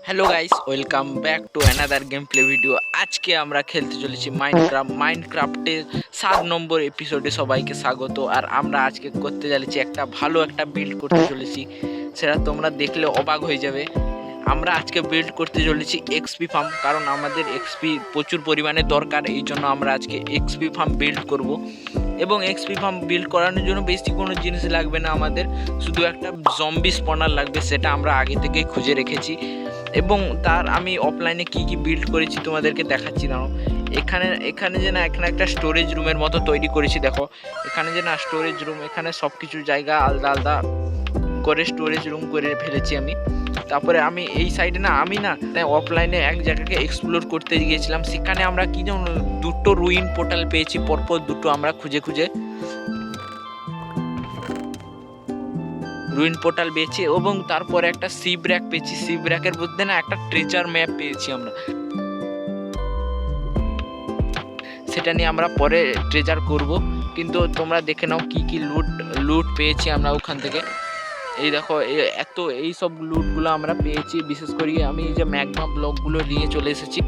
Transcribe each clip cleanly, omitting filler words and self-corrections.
Hello guys, welcome back to another game play video. আজকে আমরা খেলতে চলেছি মাইনক্রাফটের 7 নম্বর এপিসোডে সবাইকে স্বাগত। আর আমরা আজকে করতে চলেছি ভালো একটা বিল্ড করতে চলেছি, সেটা তোমরা দেখলে অবাক হয়ে যাবে। আমরা আজকে বিল্ড করতে চলেছি এক্সপি ফার্ম, কারণ আমাদের এক্সপি প্রচুর পরিমাণে দরকার। এই জন্য আমরা আজকে এক্সপি ফার্ম বিল্ড করব। এবং এক্সপি ফার্ম বিল্ড করানোর জন্য বেশি কোনো জিনিস লাগবে না, আমাদের শুধু একটা জম্বি স্পনার লাগবে, সেটা আমরা আগে থেকেই খুঁজে রেখেছি। এবং তার আমি অফলাইনে কি কি বিল্ড করেছি তোমাদেরকে দেখাচ্ছি না। এখানে যে না এখানে একটা স্টোরেজ রুমের মতো তৈরি করেছি, দেখো এখানে যে না স্টোরেজ রুম, এখানে সব কিছু জায়গা আলাদা আলাদা করে স্টোরেজ রুম করে ফেলেছি আমি। তারপরে আমি এই সাইডে না অফলাইনে এক জায়গাকে এক্সপ্লোর করতে গিয়েছিলাম, সেখানে আমরা কি যেন দুটো রুইন পোর্টাল পেয়েছি, পরপর দুটো আমরা খুঁজে খুঁজে রুইন পোর্টাল পেয়েছি। এবং তারপরে একটা সিপ র্যাক পেয়েছি, সিপ র্যাকের মধ্যে না একটা ট্রেজার ম্যাপ পেয়েছি আমরা, সেটা নিয়ে আমরা পরে ট্রেজার করব। কিন্তু তোমরা দেখে নাও কি কি লুট পেয়েছি আমরা ওখান থেকে। এই দেখো এই সব লুটগুলো আমরা পেয়েছি, বিশেষ করে আমি এই যে ম্যাগমা ব্লকগুলো নিয়ে চলে এসেছি।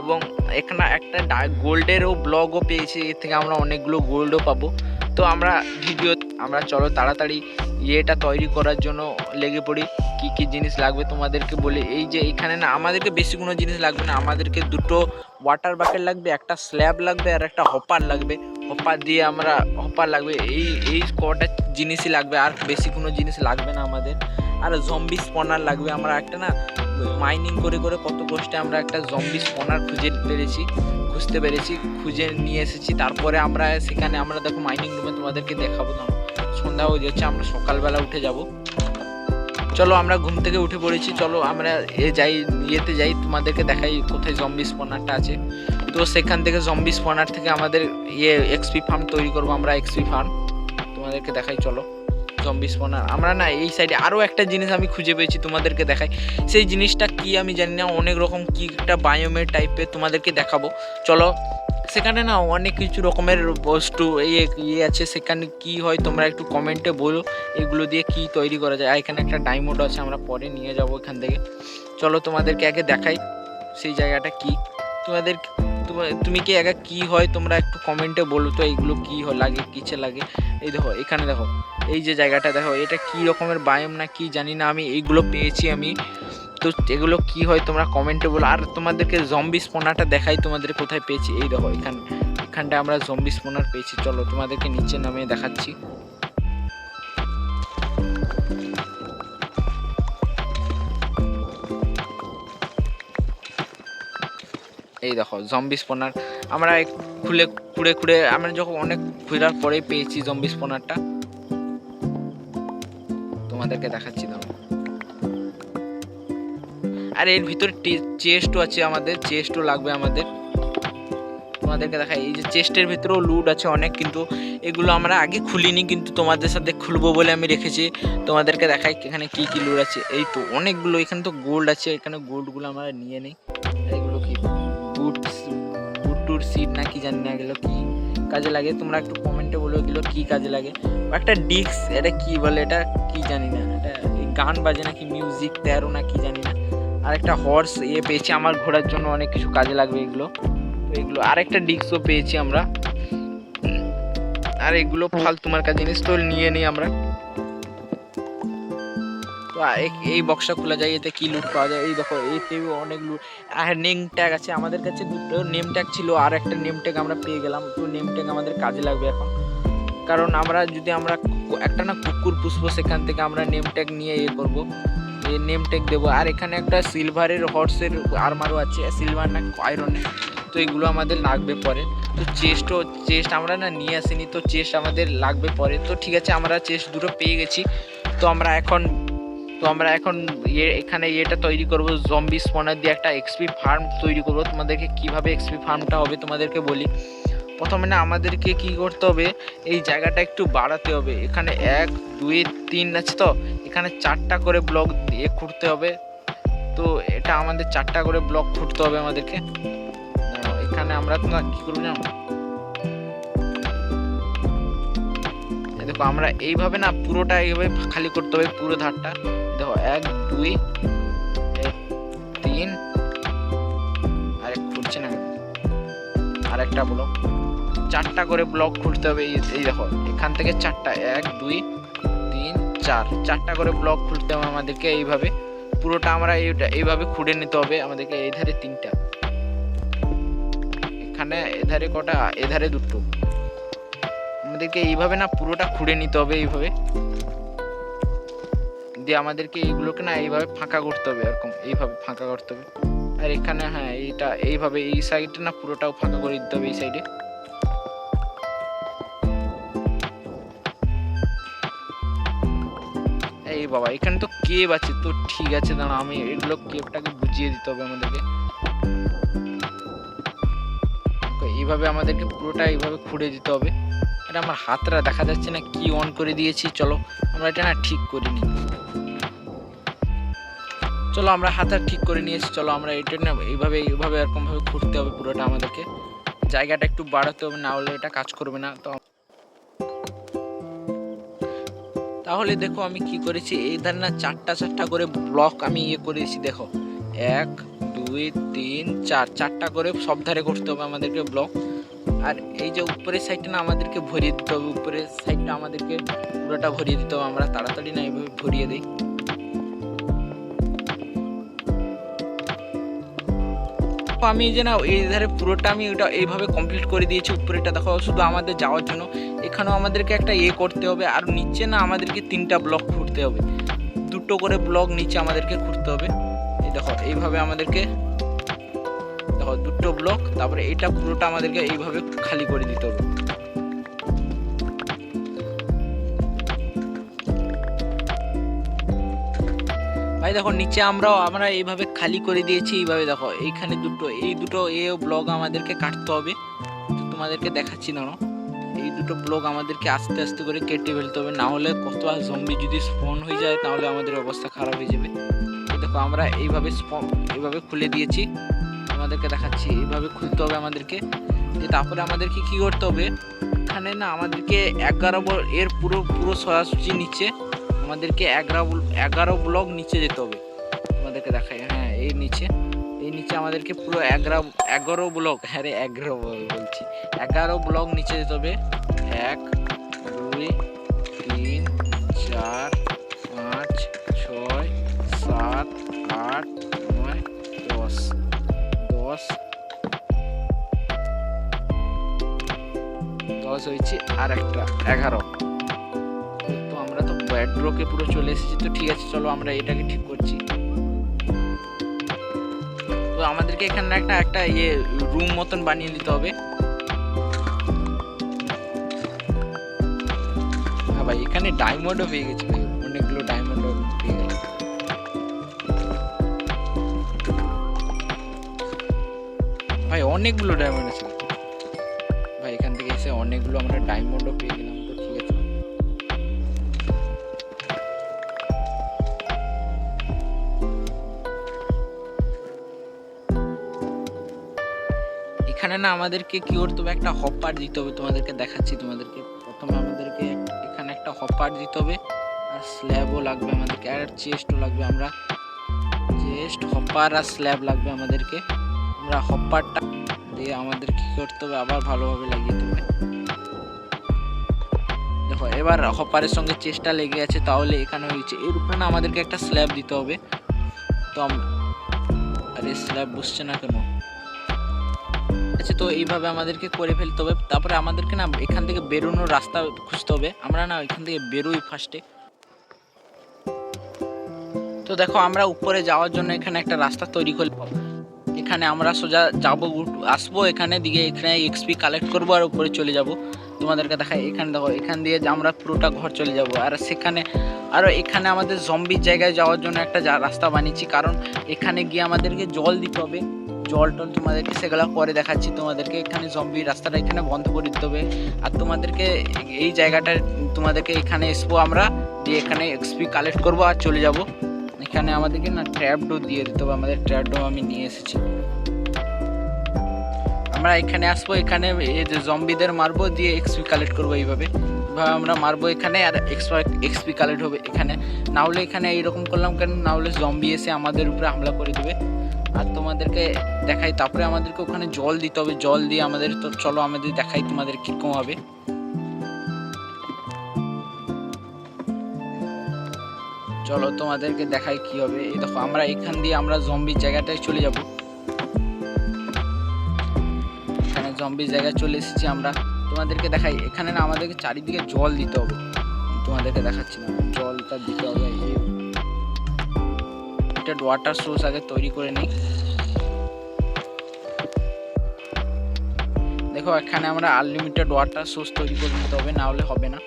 এবং এখানে একটা গোল্ডেরও ব্লকও পেয়েছি, এর থেকে আমরা অনেকগুলো গোল্ডও পাবো। তো আমরা চলো তাড়াতাড়ি এটা তৈরি করার জন্য লেগে পড়ি। কি কি জিনিস লাগবে তোমাদেরকে বলি। এই যে এখানে না আমাদেরকে বেশি কোনো জিনিস লাগবে না, আমাদেরকে দুটো ওয়াটার বাকেট লাগবে, একটা স্ল্যাব লাগবে, আর একটা হপার লাগবে। হপার লাগবে, এই কটা জিনিসই লাগবে, আর বেশি কোনো জিনিস লাগবে না আমাদের। আর জম্বি স্পনার লাগবে। আমরা একটা না মাইনিং করে করে কত কষ্টে আমরা একটা জম্বি স্পনার খুঁজতে পেরেছি, খুঁজে নিয়ে এসেছি। তারপরে সেখানে আমরা দেখো মাইনিং রুমে তোমাদেরকে দেখাবো না, সন্ধ্যা হয়ে যাচ্ছে, আমরা সকালবেলা উঠে যাব। চলো আমরা ঘুম থেকে উঠে পড়েছি, চলো আমরা ইয়েতে যাই, তোমাদেরকে দেখাই কোথায় জম্বি স্পনারটা আছে। তো সেখান থেকে জম্বি স্পনার থেকে আমাদের এক্সপি ফার্ম তৈরি করবো আমরা, এক্সপি ফার্ম তোমাদেরকে দেখাই। চলো জম্বি স্পনার আমরা না এই সাইডে আরও একটা জিনিস আমি খুঁজে পেয়েছি, তোমাদেরকে দেখাই। সেই জিনিসটা কি আমি জানি না, অনেক রকম কি একটা বায়োমের টাইপের, তোমাদেরকে দেখাবো। চলো সেখানে না অনেক কিছু রকমের বস্তু ইয়ে আছে, সেখানে কি হয় তোমরা একটু কমেন্টে বলো এগুলো দিয়ে কি তৈরি করা যায়। আর এখানে একটা ডায়মন্ড আছে, আমরা পরে নিয়ে যাব এখান থেকে। চলো তোমাদেরকে আগে দেখাই সেই জায়গাটা কি। তুমি কি আগে কি হয় তোমরা একটু কমেন্টে বলো তো, এইগুলো কি লাগে, কিসে লাগে। এই দেখো এখানে দেখো এই যে জায়গাটা দেখো, এটা কি রকমের বায়োম না কি জানি না, আমি এইগুলো পেয়েছি আমি। তো এগুলো কি হয় তোমরা কমেন্টে বলো। আর তোমাদেরকে জম্বি স্পনারটা দেখাই তোমাদের কোথায় পেয়েছি। এই দেখো এখানটা আমরা জম্বি স্পনার পেয়েছি। চলো তোমাদেরকে নিচে নামিয়ে দেখাচ্ছি। এই দেখো জম্বি স্পনার আমরা খুঁড়ে আমরা যখন অনেক খোঁজার পরে পেয়েছি জম্বি স্পনারটা, তোমাদেরকে দেখাচ্ছি দেখো। আর এর ভিতরে চেস্টও আছে, আমাদের চেস্টও লাগবে আমাদের, তোমাদেরকে দেখাই। এই যে চেস্টের ভিতরেও লুট আছে অনেক, কিন্তু এগুলো আমরা আগে খুলিনি, কিন্তু তোমাদের সাথে খুলবো বলে আমি রেখেছি। তোমাদেরকে দেখাই এখানে কি কি লুট আছে। এই তো অনেকগুলো, এখানে তো গোল্ড আছে, এখানে গোল্ডগুলো আমরা নিয়ে নিই। এগুলো কি বুটুর সিট না কি জানি না, এগুলো কি কাজে লাগে তোমরা একটু কমেন্টে বলো এগুলো কি কাজে লাগে। একটা ডিস্ক, এটা কি বলে, এটা কি জানি না, এটা গান বাজে নাকি মিউজিক তেরো না কি জানি না। আর একটা হর্স পেয়েছি আমার ঘোরার জন্য, অনেক কিছু কাজে লাগবে এগুলো। আর একটা ডিস্কও পেয়েছি আমরা। আর এগুলো ফালতু মার্কা জিনিস, তো নিয়ে নিই আমরা। তো এই বক্সটা খোলা যায়, এতে কি লুট পাওয়া যায়। এই দেখো এতেও অনেক লুট। আর নেম ট্যাগ আছে আমাদের কাছে, দুটো নেম ট্যাগ ছিল, আর একটা নেম ট্যাগ আমরা পেয়ে গেলাম। তো নেম ট্যাগ আমাদের কাজে লাগবে এখন, কারণ আমরা একটা না কুকুর পুষবো, সেখান থেকে আমরা নেম ট্যাগ নিয়ে করবো, নেম ট্যাগ দেবো। আর এখানে একটা সিলভারের হর্সের আর্মারও আছে, সিলভার না আয়রনের, তো এগুলো আমাদের লাগবে পরে। তো চেস্ট আমরা না নিয়ে আসিনি, তো চেস্ট আমাদের লাগবে পরে। তো ঠিক আছে, আমরা চেস্ট দুটো পেয়ে গেছি। তো আমরা এখন এখানে এটা তৈরি করবো, জম্বি স্পনার দিয়ে একটা এক্সপি ফার্ম তৈরি করবো। তোমাদেরকে কিভাবে এক্সপি ফার্মটা হবে তোমাদেরকে বলি। প্রথমে না আমাদেরকে কি করতে হবে, এই জায়গাটা একটু বাড়াতে হবে। এখানে 1 2 3 আছে, তো এখানে 4টা করে ব্লক দিয়ে খুঁড়তে হবে। তো এটা আমাদের 4টা করে ব্লক খুঁড়তে হবে আমাদেরকে। এখানে আমরা তো না কি করবো জানো, দেখো আমরা এইভাবে না পুরোটা এইভাবে খালি করতে হবে, পুরো ধারটা। দেখো 1 2 আর একটা ব্লক, 4টা করে ব্লক খুঁড়তে হবে। এই দেখো এখান থেকে 4টা, 1 2 3 4, 4টা করে ব্লক খুঁড়তে হবে আমাদেরকে। এইভাবে পুরোটা আমরা এইভাবে খুঁড়ে নিতে হবে আমাদেরকে। এই ধারে 3টা, এখানে এধারে কটা, এধারে 2টো। আমাদেরকে এইভাবে না পুরোটা খুঁড়ে নিতে হবে এইভাবে, দিয়ে আমাদেরকে এইগুলোকে না এইভাবে ফাঁকা করতে হবে, এরকম এইভাবে ফাঁকা করতে হবে। আর এখানে হ্যাঁ এইটা এইভাবে এই সাইডটা না পুরোটাও ফাঁকা করে দিতে হবে এই সাইডে। এই বাবা এখানে তো কেভ আছে, তো ঠিক আছে দাঁড়া আমি এগুলো কেভটাকে বুঝিয়ে দিতে হবে আমাদেরকে। এইভাবে আমাদেরকে পুরোটা এইভাবে খুঁড়ে দিতে হবে। এটা আমার হাতটা দেখা যাচ্ছে না, কি অন করে দিয়েছি, চলো আমরা এটা না ঠিক করে নিই। চলো আমরা হাতটা ঠিক করে নিয়েছি, চলো আমরা এটা না এইভাবে এরকম ভাবে খুঁড়তে হবে পুরোটা আমাদেরকে। জায়গাটা একটু বাড়াতে হবে, না হলে এটা কাজ করবে না। তো তাহলে দেখো আমি কি করেছি, এই ধারে না 4টা করে ব্লক আমি করেছি। দেখো 1 2 3 4, 4টা করে সব ধারে করতে হবে আমাদেরকে ব্লক। আর এই যে উপরের সাইডটা না আমাদেরকে ভরিয়ে দিতে হবে, উপরের সাইডটা আমাদেরকে পুরোটা ভরিয়ে দিতে হবে। আমরা তাড়াতাড়ি না এইভাবে ভরিয়ে দিই। আমি যে না এই ধারে পুরোটা আমি ওটা এইভাবে কমপ্লিট করে দিয়েছি। উপরেটা দেখো শুধু আমাদের যাওয়ার জন্য, এখানেও আমাদেরকে একটা করতে হবে। আর নিচে না আমাদেরকে 3টা ব্লক খুঁড়তে হবে, 2টো করে ব্লক নিচে আমাদেরকে খুঁড়তে হবে। এই দেখো এইভাবে আমাদেরকে, দেখো 2টো ব্লক, তারপরে এটা পুরোটা আমাদেরকে এইভাবে খালি করে দিতে হবে। ভাই দেখো নিচে আমরা এইভাবে খালি করে দিয়েছি। এইভাবে দেখো এইখানে এই দুটো ব্লক আমাদেরকে কাটতে হবে। তোমাদেরকে দেখাচ্ছি না, এই 2টো ব্লক আমাদেরকে আস্তে আস্তে করে কেটে ফেলতে হবে, না হলে কত জম্বি যদি স্পন হয়ে যায় তাহলে আমাদের অবস্থা খারাপ হয়ে যাবে। দেখো আমরা এইভাবে খুলে দিয়েছি, তোমাদেরকে দেখাচ্ছি। এইভাবে খুলতে হবে আমাদেরকে। তারপরে আমাদেরকে কি করতে হবে, এখানে না আমাদেরকে 11 এর পুরো সোজাসুজি নিচে আমাদেরকে 11 ব্লক নিচে যেতে হবে। তোমাদেরকে দেখাই, হ্যাঁ এই নিচে আমাদেরকে পুরো 11 ব্লক, হ্যাঁ রে 11 বলছি, 11 ব্লক নিচে যেতে হবে। 1 2 3 4 5 6 7 8 9 10 হয়েছে, আর একটা 11। তো আমরা তো ব্যাডরকে পুরো চলে এসেছি। তো ঠিক আছে চলো আমরা এটাকে ঠিক করছি। তো আমাদেরকে এখানে একটা রুম মতন বানিয়ে দিতে হবে। হ্যাঁ ভাই এখানে ডায়মন্ডও পেয়ে গেছি, অনেকগুলো ডায়মন্ডও পেয়ে গেছি ভাই, অনেকগুলো ডায়মন্ড আছে ভাই। এখান থেকে এসে অনেকগুলো আমরা ডায়মন্ডও পেয়ে গেলাম। তো ঠিক আছে এখানে না আমাদেরকে কি করতে হবে, একটা হপার দিতে হবে। তোমাদেরকে দেখাচ্ছি, তোমাদেরকে প্রথমে আমাদেরকে এখানে একটা হপার দিতে হবে, আর স্ল্যাবও লাগবে আমাদেরকে, আর চেস্টও লাগবে। আমরা চেস্ট, হপার আর স্ল্যাব লাগবে আমাদেরকে। আমরা হপারটা দিয়ে আমাদের কি করতে হবে, আবার ভালোভাবে লাগিয়ে দেবে। দেখো এবার হপারের সঙ্গে চেষ্টা লেগে আছে, তাহলে এখানে হয়েছে। এর উপরে না আমাদেরকে একটা স্ল্যাব দিতে হবে। তো আরে স্ল্যাব বসছে না কেন? আচ্ছা তো এইভাবে আমাদেরকে করে ফেলতে হবে। তারপরে আমাদেরকে না এখান থেকে বেরোনোর রাস্তা খুঁজতে হবে। আমরা না এখান থেকে বেরোই ফার্স্টে। তো দেখো আমরা উপরে যাওয়ার জন্য এখানে একটা রাস্তা তৈরি করবো। এখানে আমরা সোজা যাবো, আসবো এখানে এক্সপি কালেক্ট করবো আর উপরে চলে যাব। তোমাদেরকে দেখাই, এখানে দেখো এখান দিয়ে আমরা পুরোটা ঘর চলে যাব। আর সেখানে এখানে আমাদের জম্বির জায়গায় যাওয়ার জন্য একটা রাস্তা বানিয়েছি, কারণ এখানে গিয়ে আমাদেরকে জল দিতে হবে। জল টল তোমাদেরকে সেগুলো পরে দেখাচ্ছি তোমাদেরকে। এখানে জম্বির রাস্তাটা এখানে বন্ধ করে দিতে হবে। আর তোমাদেরকে এই জায়গাটা তোমাদেরকে এখানে আসবো আমরা, দিয়ে এখানে এক্সপি কালেক্ট করবো আর চলে যাব। এখানে আমাদেরকে না ট্র্যাপ ডোর দিয়ে দিতে হবে। আমাদের ট্র্যাপ ডোর আমি নিয়ে এসেছি। আমরা এখানে আসবো, এখানে এই যে জম্বিদের মারবো, দিয়ে এক্সপি কালেক্ট করবো। এইভাবে আমরা মারবো এখানে, আর এক্সপি কালেক্ট হবে এখানে। না হলে এখানে এইরকম করলাম কেন, না হলে জম্বি এসে আমাদের উপরে হামলা করে দেবে। আর তোমাদেরকে দেখাই, তারপরে আমাদেরকে ওখানে জল দিতে হবে, জল দিয়ে আমাদের, তো চলো আমাদের দেখাই তোমাদের কীরকম হবে। চলো তোমাদেরকে দেখাই কি হবে। এই দেখো আমরা এখান দিয়ে আমরা জম্বির জায়গাটায় চলে যাব। এখানে জম্বির জায়গায় চলে এসেছি আমরা। তোমাদেরকে দেখাই, এখানে না আমাদেরকে চারিদিকে জল দিতে হবে। তোমাদেরকে দেখাচ্ছি না, জলটা দিতে হবে। এটা ওয়াটার সোর্স আগে তৈরি করে নিই। দেখো এখানে আমরা আনলিমিটেড ওয়াটার সোর্স তৈরি করে নিতে হবে, না হলে হবে না।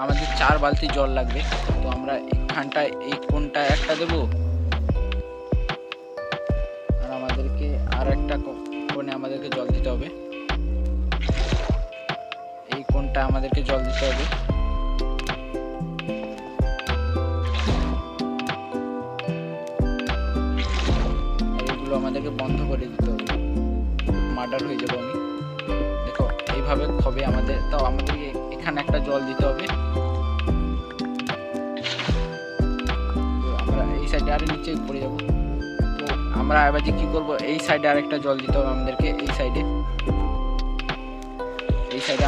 আমাদের 4 বালতি জল লাগবে। তো আমরা এখানটায় এই কোনটা একটা দেবো, আর আমাদেরকে আর একটা কোণে আমাদেরকে জল দিতে হবে। এই কোনটা আমাদেরকে জল দিতে হবে। এগুলো আমাদেরকে বন্ধ করে দিতে হবে, মার্ডার হয়ে যাবো আমি। দেখো এইভাবে হবে আমাদের। তাও আমাদেরকে এখানে একটা জল দিতে হবে। আমরা এই সাইডে আরে নিচে পড়ে যাবো। তো আমরা এবার যে কি করবো, এই সাইডে আরেকটা জল দিতে হবে আমাদেরকে। এই সাইডে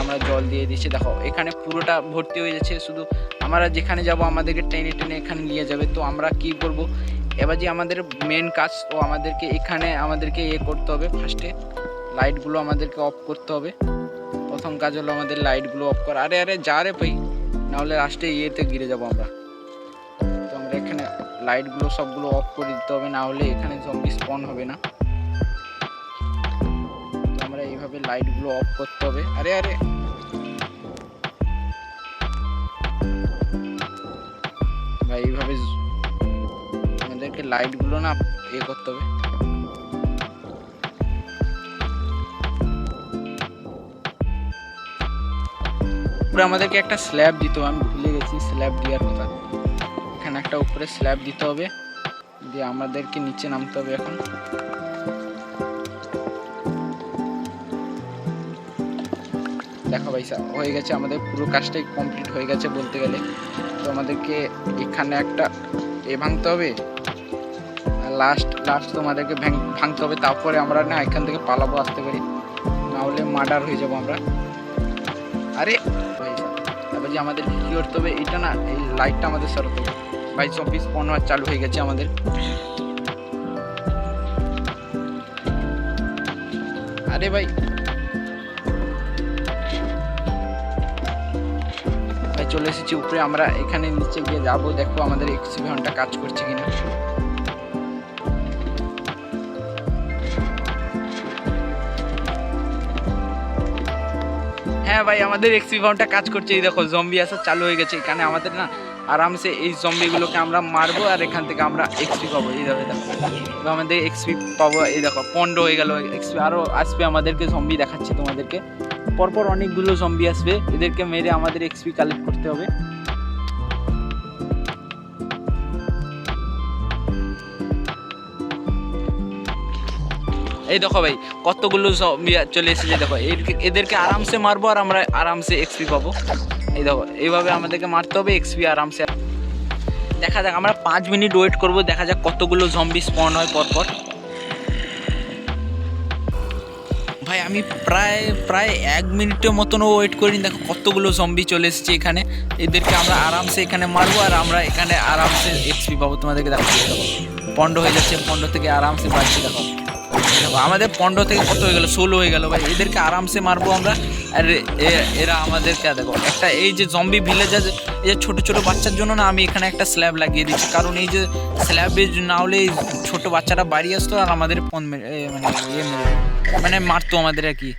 আমরা জল দিয়ে দিচ্ছি। দেখো এখানে পুরোটা ভর্তি হয়ে যাচ্ছে। শুধু আমরা যেখানে যাব আমাদেরকে টেনে টেনে এখানে নিয়ে যাবে। তো আমরা কি করব এবার, যে আমাদের মেন কাজ, তো আমাদেরকে এখানে আমাদেরকে করতে হবে। ফার্স্টে লাইটগুলো আমাদেরকে অফ করতে হবে। প্রথম কাজ হলো আমাদের লাইটগুলো অফ করা। আরে যা রে ভাই, নাহলে লাস্টে গিরে যাব আমরা। তো আমরা এখানে লাইটগুলো সবগুলো অফ করে দিতে হবে, না হলে এখানে জম্বি স্পন হবে না। এইভাবে লাইটগুলো অফ করতে হবে। আরে ভাই, এইভাবে আমাদেরকে লাইটগুলো না করতে হবে। উপরে আমাদেরকে একটা স্ল্যাব দিতে হবে, আমি ভুলে গেছি স্ল্যাব দেওয়ার কথা। এখানে একটা উপরে স্ল্যাব দিতে হবে, দিয়ে আমাদেরকে নিচে নামতে হবে। এখন দেখো ভাই হয়ে গেছে, আমাদের পুরো কাজটাই কমপ্লিট হয়ে গেছে বলতে গেলে। তো আমাদেরকে এখানে একটা ভাঙতে হবে, আর লাস্ট তোমাদেরকে ভাঙতে হবে। তারপরে আমরা না এখান থেকে পালাবো, আসতে পারি, না হলে মার্ডার হয়ে যাবো আমরা। আরে তারপর যে আমাদের কি করতে হবে, এটা না এই লাইটটা আমাদের সরাতে হবে। ভাই 24-15 চালু হয়ে গেছে আমাদের। আরে ভাই চলে এসেছি উপরে। আমরা এখানে নিচে গিয়ে যাবো, দেখো আমাদের এক্সপি ঘন্টা কাজ করছে কিনা। হ্যাঁ ভাই, আমাদের এক্সপি ঘন্টা কাজ করছে। এই দেখো জম্বি আসা চালু হয়ে গেছে। এখানে আমাদের না আরামসে এই জম্বিগুলোকে আমরা মারবো, আর এখান থেকে আমরা এক্সপি পাবো। এই দেখো আমাদের এক্সপি পাবো। এই দেখো 15 হয়ে গেল এক্সপি। আরও আসবে আমাদেরকে, জম্বি দেখাচ্ছে তোমাদেরকে। পরপর অনেকগুলো জম্বি আসবে, এদেরকে মেরে আমাদের এক্সপি কালেক্ট করতে হবে। এই দেখো ভাই কতগুলো জম্বি চলে এসেছে। দেখো এদেরকে আরামসে মারবো, আর আমরা আরামসে এক্সপি পাবো। এই দেখো এইভাবে আমাদেরকে মারতে হবে, এক্সপি আরামসে। দেখা যাক, আমরা 5 মিনিট ওয়েট করব, দেখা যাক কতগুলো জম্বি স্পন হয় পরপর। ভাই আমি প্রায় 1 মিনিটের মতনও ওয়েট করিনি। দেখো কতগুলো জম্বি চলে এসেছে এখানে। এদেরকে আমরা আরামসে এখানে মারবো, আর আমরা এখানে আরামসে এক্সপি পাবো। তোমাদেরকে দেখো 15 হয়ে যাচ্ছে, 15 থেকে আরামসে বাড়ছে। দেখো আমাদের 15 থেকে কত হয়ে গেল, 16 হয়ে গেল। ভাই এদেরকে আরামসে মারবো আমরা। আর এরা আমাদেরকে দেখো একটা, এই যে জম্বি ভিলেজার, এই যে ছোটো ছোটো বাচ্চার জন্য না আমি এখানে একটা স্ল্যাব লাগিয়ে দিচ্ছি। কারণ এই যে স্ল্যাবে না হলে এই ছোটো বাচ্চারা বাড়ি আসতো, আর আমাদের মানে মারতো আমাদের আর কি।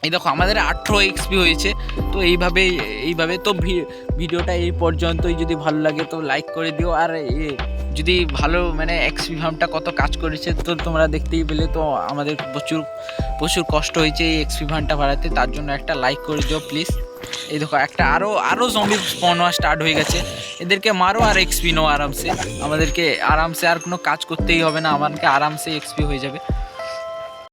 এই দেখো আমাদের 18 এক্সপি হয়েছে। তো এইভাবে তো ভিডিওটা এই পর্যন্তই। যদি ভালো লাগে তো লাইক করে দিও। আর যদি ভালো মানে এক্সপি ফার্মটা কত কাজ করেছে তো তোমরা দেখতেই পেলে। তো আমাদের প্রচুর কষ্ট হয়েছে এই এক্সপি ফার্মটা বাড়াতে, তার জন্য একটা লাইক করে দিও প্লিজ। এই দেখো একটা আরও জম্বি স্পন হওয়া স্টার্ট হয়ে গেছে। এদেরকে মারো আর এক্সপি নাও আরামসে। আমাদেরকে আরামসে আর কোনো কাজ করতেই হবে না, আমাদেরকে আরামসে এক্সপি হয়ে যাবে।